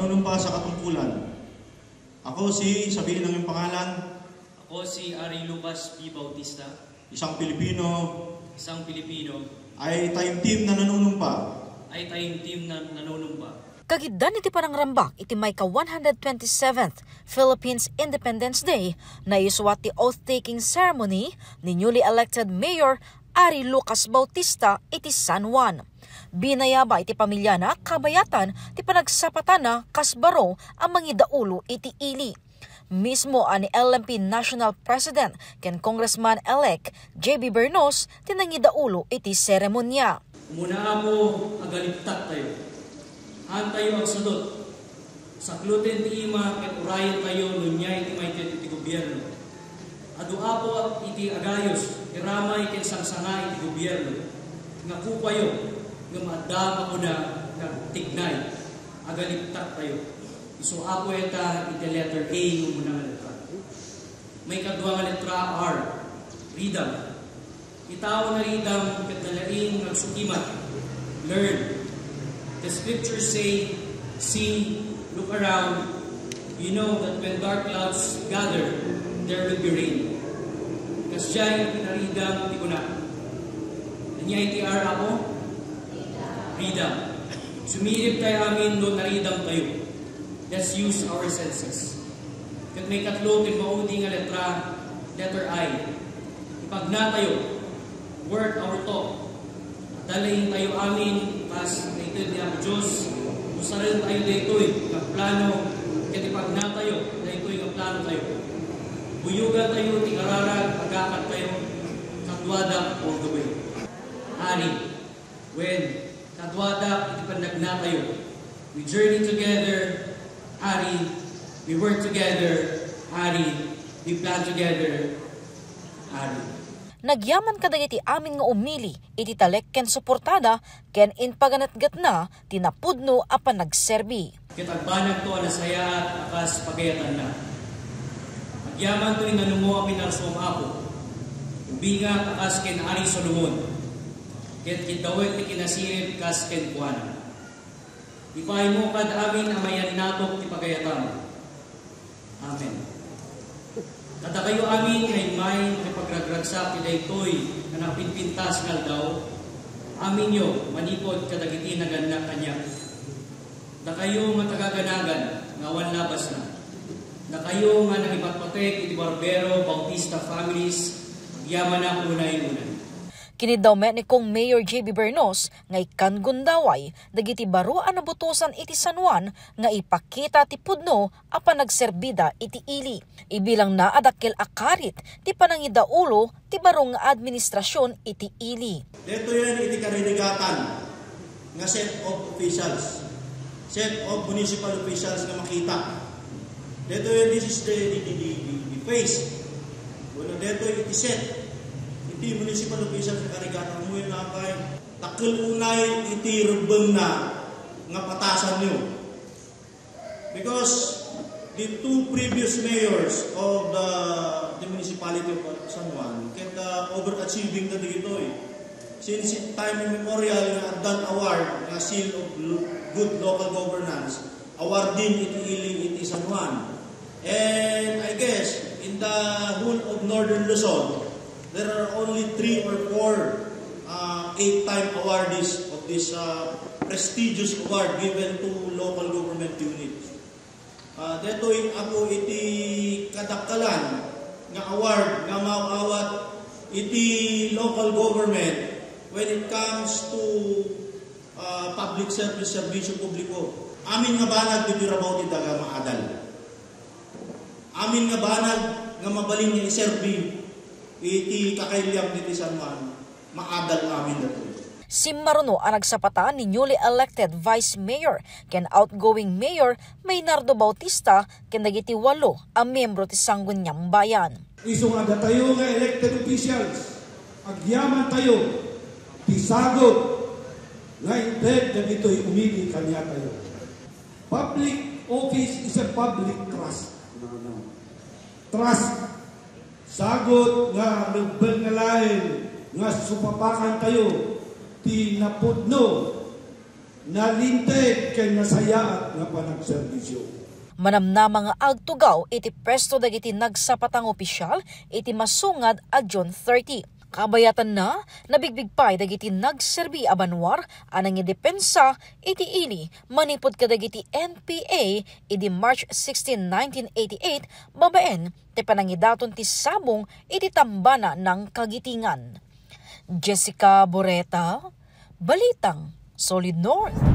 panunumpa sa katungkulan. Ako sabihin ng iyong pangalan. Ako si Ari Lucas B. Bautista. Isang Pilipino. Ay tayong team na nanunumpa. Kagiddan iti panangrambak iti may ka-127th Philippines Independence Day na isuwat ti oath-taking ceremony ni newly elected Mayor Ari Lucas Bautista iti San Juan. Binayaba iti pamilya na kabayatan ti panagsapatan na kasbaro ang mangidaulo iti ili. Mismo ani LMP National President ken Congressman-elect J.B. Bernos tinangidaulo iti seremonya. Muna mo agaliptat tayo. Tayo ang sudot. Saklutin ti ima ket urayan tayo nunya iti mayted iti gobyerno. Adua po iti agayos iramay ken sangsanga iti gobyerno. Nga kupayo nga maadama ko na tignay. Agaliptat tayo. So apo ita iti letter A yung muna nga letra. May kadwa nga letra R. Ridam. Itaw na ridam ket nalaing nagsukimat. Learn. The scriptures say, see, look around. You know that when dark clouds gather, there will be rain. Kasya yung pinaridam ti kuna. Anya iti R ako? Ridam. Sumilip tayo amin doon naridam tayo. Let's use our senses. Kat may katlo kin maudi nga letter I. Ipagna tayo. Word our talk. Dalayin tayo amin pas naitid ni Apo Diyos. Usarin tayo daytoy nga plano. Kat ipagna tayo daytoy nga plano tayo. Buyugan tayo ti kararag agakat tayo kadwada all the way. Hari, when kadwada iti panagna tayo. We journey together. Hari, we work together. Hari, we plan together. Hari. Nagyaman kadagiti amin nga umili iti talek ken suportada ken inpaganatgat na tinapudno apan nagserbi. Kitagbanag to anasaya at akas pagayatan na. Nagyaman to inanumo amin arsom apo. Ubinga akas ken Ari Solomon. Ket kitawet ti kinasirip kas ken kuana. Ipay mo kad amin amayan natok ti pagayatan. Amen. Kada kayo amin ay may kapagragragsak ti daytoy nga napinpintas ngal daw. Amin yo manipod kadagiti naganak kanya. Da kayo nga tagaganagan nga awan labas na. Da kayo nga nagipatpatek iti Barbero Bautista families yaman na unay-unay. Kinidaw ni kong Mayor J.B. Bernos nga ikan gundaway dagiti baruan na butusan iti San Juan nga ipakita ti pudno apan nagserbida iti ili. Ibilang naadakkel akarit ti panangidaulo ti barong nga administrasyon iti ili. Dito yan iti karinigatan nga set of officials. Set of municipal officials nga makita. Dito yan, this is the face. Bueno, dito iti set. Iti municipal officials nga karigatan mo yun na kay takil unay iti rubeng na nga patasan nyo. Because the two previous mayors of the municipality of San Juan kept overachieving na dito eh. Since time immemorial nga Addan Award nga seal of good local governance award din iti iling iti San Juan. And I guess in the whole of Northern Luzon there are only 3 or 4 8-time awardees of this prestigious award given to local government units. Deto'y ako iti kadakkalan nga award nga maawat iti local government when it comes to public service, serbisyo publiko. Amin nga banag dito rabaw ti daga maadal. Amin nga banag nga mabalin niya iserbi iti kakailyam niti San Juan, maadal amin dito. Si Maruno ang nagsapatan ni newly elected Vice Mayor ken outgoing Mayor Maynardo Bautista ken dagiti 8 ang miyembro ti Sangguniang Bayan. Isong aga tayo nga elected officials, agyaman tayo, tisagot, nga inted na dito'y umili kanya tayo. Public office is a public trust. Trust. Sagot nga nagbangalain nga supapakan tayo ti napudno nalinteg kay nasayaat nga panagserbisyo. Manamna mga agtugaw iti presto dagiti nagsapatang opisyal iti masungad a June 30. Kabayatan na nabigbigpay dagiti nagserbi a banwar anang depensa iti ili manipod kadagiti NPA iti March 16, 1988 babaen ti panangidaton ti sabong iti tambana ng Kagitingan. Jessica Boreta, Balitang Solid North.